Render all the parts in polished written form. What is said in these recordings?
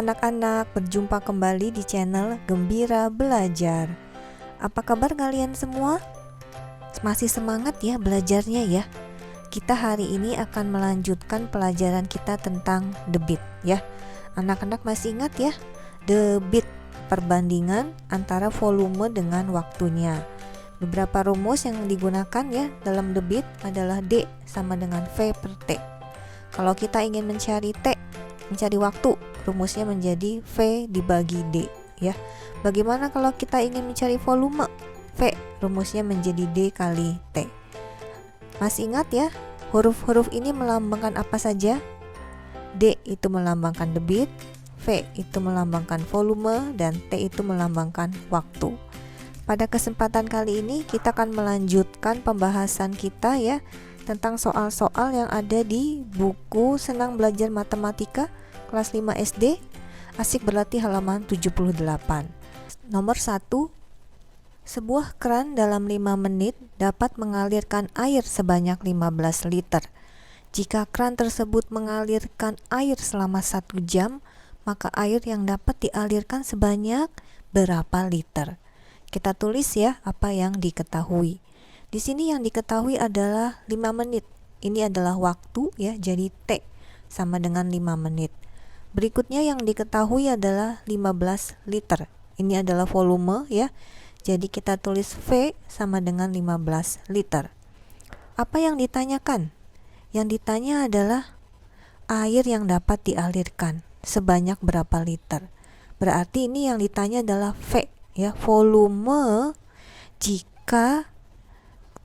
anak-anak, berjumpa kembali di channel Gembira Belajar. Apa kabar kalian semua? Masih semangat ya belajarnya ya? Kita hari ini akan melanjutkan pelajaran kita tentang debit ya. Anak-anak masih ingat ya? Debit, perbandingan antara volume dengan waktunya. Beberapa rumus yang digunakan ya dalam debit adalah D sama dengan V per T. Kalau kita ingin mencari T, mencari waktu, rumusnya menjadi V dibagi D ya. Bagaimana kalau kita ingin mencari volume? V rumusnya menjadi D kali T. Masih ingat ya, huruf-huruf ini melambangkan apa saja? D itu melambangkan debit, V itu melambangkan volume, dan T itu melambangkan waktu. Pada kesempatan kali ini kita akan melanjutkan pembahasan kita ya tentang soal-soal yang ada di buku Senang Belajar Matematika kelas 5 SD, Asik Berlatih halaman 78. Nomor 1, sebuah keran dalam 5 menit dapat mengalirkan air sebanyak 15 liter. Jika keran tersebut mengalirkan air selama 1 jam, maka air yang dapat dialirkan sebanyak berapa liter? Kita tulis ya apa yang diketahui. Di sini yang diketahui adalah 5 menit. Ini adalah waktu ya, jadi T sama dengan 5 menit. Berikutnya yang diketahui adalah 15 liter. Ini adalah volume ya. Jadi kita tulis V sama dengan 15 liter. Apa yang ditanyakan? Yang ditanya adalah air yang dapat dialirkan sebanyak berapa liter. Berarti ini yang ditanya adalah V ya, volume jika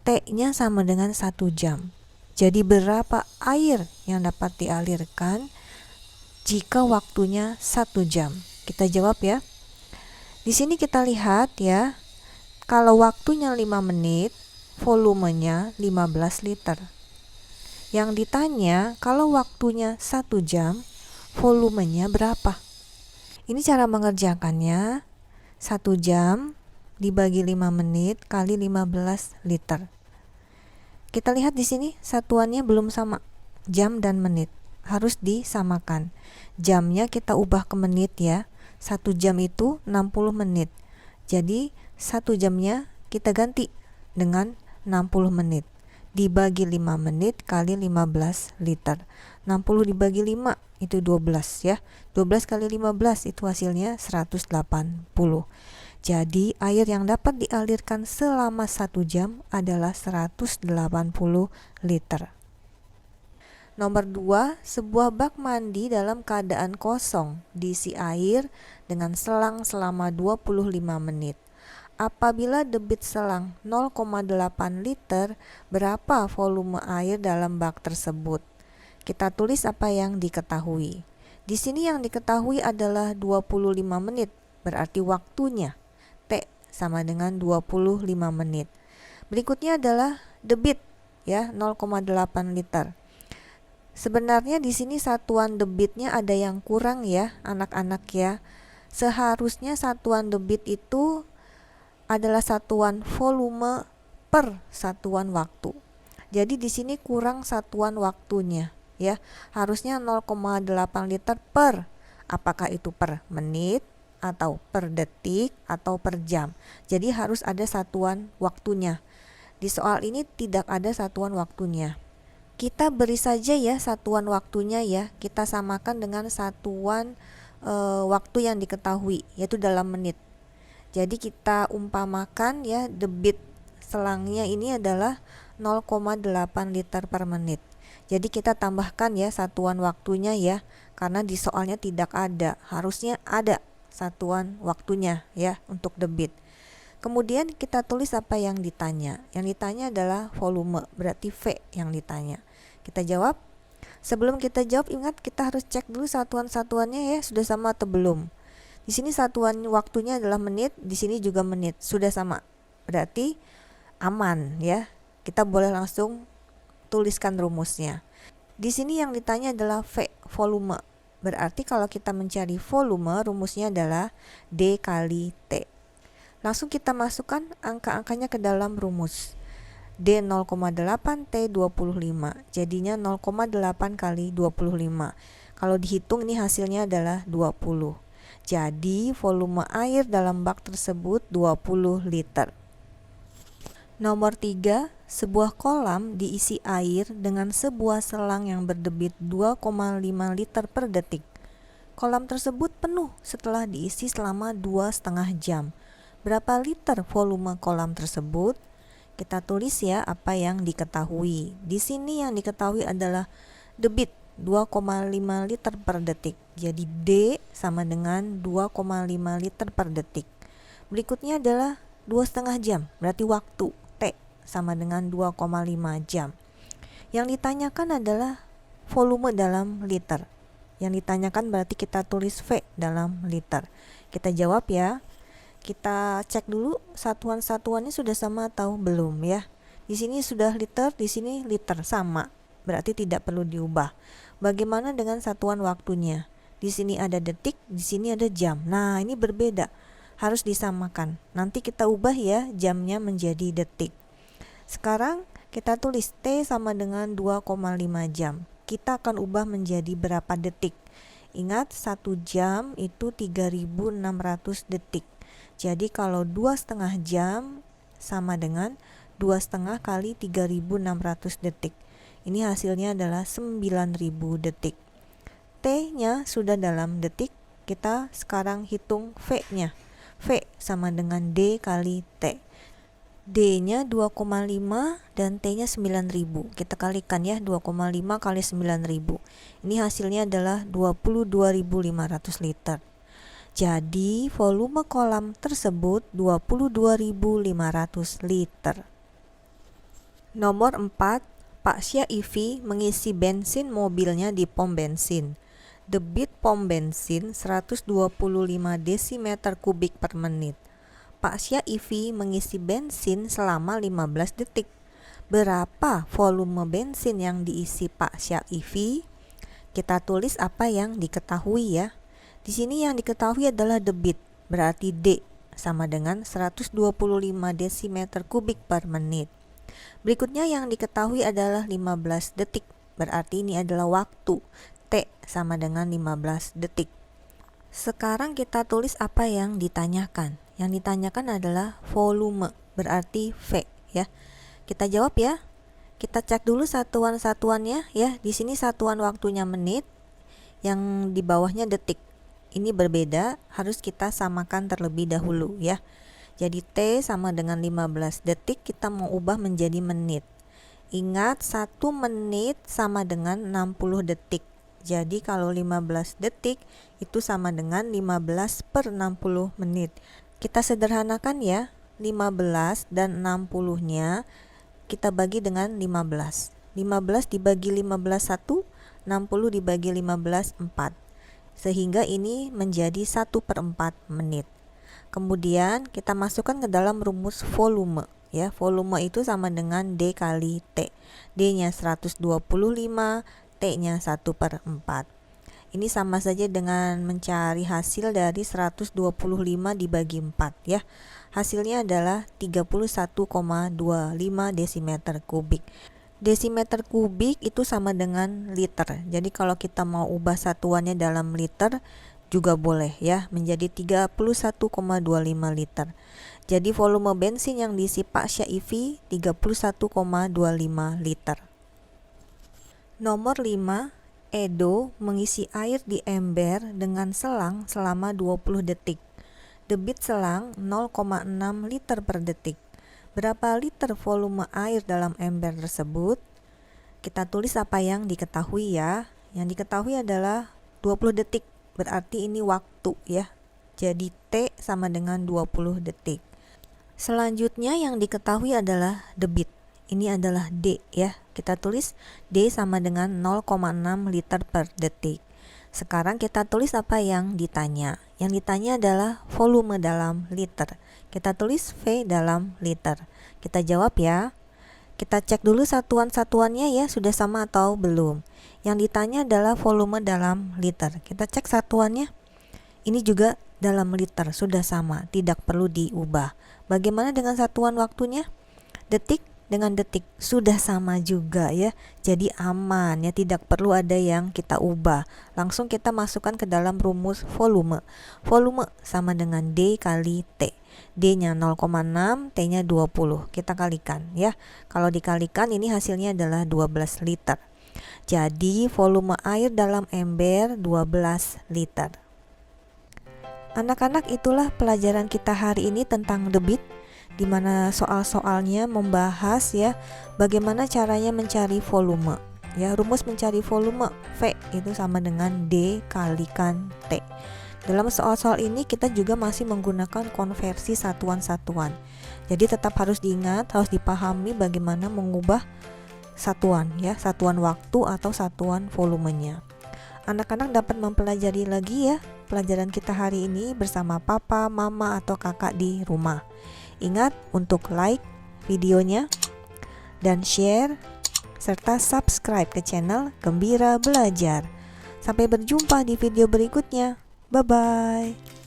T-nya sama dengan 1 jam. Jadi berapa air yang dapat dialirkan jika waktunya 1 jam? Kita jawab ya. Di sini kita lihat ya, kalau waktunya 5 menit, volumenya 15 liter. Yang ditanya, kalau waktunya 1 jam, volumenya berapa? Ini cara mengerjakannya, 1 jam dibagi 5 menit kali 15 liter. Kita lihat di sini satuannya belum sama, jam dan menit. Harus disamakan. Jamnya kita ubah ke menit ya. 1 jam itu 60 menit. Jadi 1 jamnya kita ganti dengan 60 menit. Dibagi 5 menit kali 15 liter. 60 dibagi 5 itu 12 ya. 12 kali 15 itu hasilnya 180. Jadi air yang dapat dialirkan selama 1 jam adalah 180 liter. Nomor 2, sebuah bak mandi dalam keadaan kosong diisi air dengan selang selama 25 menit. Apabila debit selang 0,8 liter, berapa volume air dalam bak tersebut? Kita tulis apa yang diketahui. Di sini yang diketahui adalah 25 menit, berarti waktunya T sama dengan 25 menit. Berikutnya adalah debit ya, 0,8 liter. Sebenarnya di sini satuan debitnya ada yang kurang ya, anak-anak ya. Seharusnya satuan debit itu adalah satuan volume per satuan waktu. Jadi di sini kurang satuan waktunya ya. Harusnya 0,8 liter per, apakah itu per menit atau per detik atau per jam. Jadi harus ada satuan waktunya. Di soal ini tidak ada satuan waktunya. Kita beri saja ya satuan waktunya ya. Kita samakan dengan satuan waktu yang diketahui, yaitu dalam menit. Jadi kita umpamakan ya, debit selangnya ini adalah 0,8 liter per menit. Jadi kita tambahkan ya satuan waktunya ya, karena di soalnya tidak ada. Harusnya ada satuan waktunya ya untuk debit. Kemudian kita tulis apa yang ditanya. Yang ditanya adalah volume, berarti V yang ditanya. Kita jawab. Sebelum kita jawab, ingat kita harus cek dulu satuan-satuannya ya, sudah sama atau belum. Di sini satuan waktunya adalah menit, di sini juga menit, sudah sama. Berarti aman ya. Kita boleh langsung tuliskan rumusnya. Di sini yang ditanya adalah V, volume. Berarti kalau kita mencari volume, rumusnya adalah D kali T. Langsung kita masukkan angka-angkanya ke dalam rumus. D 0,8, T 25. Jadinya 0,8 kali 25. Kalau dihitung ini hasilnya adalah 20. Jadi volume air dalam bak tersebut 20 liter. Nomor 3, sebuah kolam diisi air dengan sebuah selang yang berdebit 2,5 liter per detik. Kolam tersebut penuh setelah diisi selama 2,5 jam. Berapa liter volume kolam tersebut? Kita tulis ya apa yang diketahui. Di sini yang diketahui adalah debit 2,5 liter per detik. Jadi D sama dengan 2,5 liter per detik. Berikutnya adalah 2,5 jam, berarti waktu T sama dengan 2,5 jam. Yang ditanyakan adalah volume dalam liter. Yang ditanyakan berarti kita tulis V dalam liter. Kita jawab ya. Kita cek dulu satuan-satuannya sudah sama atau belum ya. Di sini sudah liter, di sini liter, sama. Berarti tidak perlu diubah. Bagaimana dengan satuan waktunya? Di sini ada detik, di sini ada jam. Nah, ini berbeda. Harus disamakan. Nanti kita ubah ya jamnya menjadi detik. Sekarang kita tulis T sama dengan 2,5 jam. Kita akan ubah menjadi berapa detik? Ingat 1 jam itu 3.600 detik. Jadi kalau 2,5 jam sama dengan 2,5 kali 3.600 detik. Ini hasilnya adalah 9.000 detik. T-nya sudah dalam detik. Kita sekarang hitung V-nya. V sama dengan D kali T. D-nya 2,5 dan T-nya 9.000. Kita kalikan ya, 2,5 kali 9.000. Ini hasilnya adalah 22.500 liter. Jadi volume kolam tersebut 22.500 liter. Nomor 4, Pak Syaifi mengisi bensin mobilnya di pom bensin. Debit pom bensin 125 desimeter kubik per menit. Pak Syaifi mengisi bensin selama 15 detik. Berapa volume bensin yang diisi Pak Syaifi? Kita tulis apa yang diketahui ya. Di sini yang diketahui adalah debit, berarti D sama dengan 125 desimeter kubik per menit. Berikutnya yang diketahui adalah 15 detik, berarti ini adalah waktu. T sama dengan 15 detik. Sekarang kita tulis apa yang ditanyakan. Yang ditanyakan adalah volume, berarti V ya. Kita jawab ya. Kita cek dulu satuan-satuannya ya. Di sini satuan waktunya menit, yang di bawahnya detik. Ini berbeda, harus kita samakan terlebih dahulu ya. Jadi T sama dengan 15 detik, kita mau ubah menjadi menit. Ingat 1 menit sama dengan 60 detik. Jadi kalau 15 detik itu sama dengan 15 per 60 menit. Kita sederhanakan ya, 15 dan 60-nya kita bagi dengan 15. 15 dibagi 15 1, 60 dibagi 15 4. Sehingga ini menjadi 1/4 menit. Kemudian kita masukkan ke dalam rumus volume ya. Volume itu sama dengan D kali T. D-nya 125, T-nya 1/4. Ini sama saja dengan mencari hasil dari 125 dibagi 4 ya. Hasilnya adalah 31,25 desimeter kubik. Desimeter kubik itu sama dengan liter. Jadi kalau kita mau ubah satuannya dalam liter juga boleh ya, menjadi 31,25 liter. Jadi volume bensin yang diisi Pak Syaifi 31,25 liter. Nomor 5, Edo mengisi air di ember dengan selang selama 20 detik. Debit selang 0,6 liter per detik. Berapa liter volume air dalam ember tersebut? Kita tulis apa yang diketahui ya. Yang diketahui adalah 20 detik. Berarti ini waktu ya. Jadi T sama dengan 20 detik. Selanjutnya yang diketahui adalah debit. Ini adalah D ya. Kita tulis D sama dengan 0,6 liter per detik. Sekarang kita tulis apa yang ditanya. Yang ditanya adalah volume dalam liter. Kita tulis V dalam liter. Kita jawab ya. Kita cek dulu satuan-satuannya ya, sudah sama atau belum. Yang ditanya adalah volume dalam liter. Kita cek satuannya. Ini juga dalam liter, sudah sama, tidak perlu diubah. Bagaimana dengan satuan waktunya? Detik dengan detik sudah sama juga ya. Jadi aman ya, tidak perlu ada yang kita ubah. Langsung kita masukkan ke dalam rumus volume. Volume sama dengan D kali T. D-nya 0,6, T-nya 20. Kita kalikan ya. Kalau dikalikan ini hasilnya adalah 12 liter. Jadi volume air dalam ember 12 liter. Anak-anak, itulah pelajaran kita hari ini tentang debit, di mana soal-soalnya membahas ya bagaimana caranya mencari volume. Ya, rumus mencari volume V itu sama dengan D kalikan T. Dalam soal-soal ini kita juga masih menggunakan konversi satuan-satuan. Jadi tetap harus diingat, harus dipahami bagaimana mengubah satuan ya, satuan waktu atau satuan volumenya. Anak-anak dapat mempelajari lagi ya pelajaran kita hari ini bersama papa, mama, atau kakak di rumah. Ingat untuk like videonya dan share serta subscribe ke channel Gembira Belajar. Sampai berjumpa di video berikutnya. Bye-bye.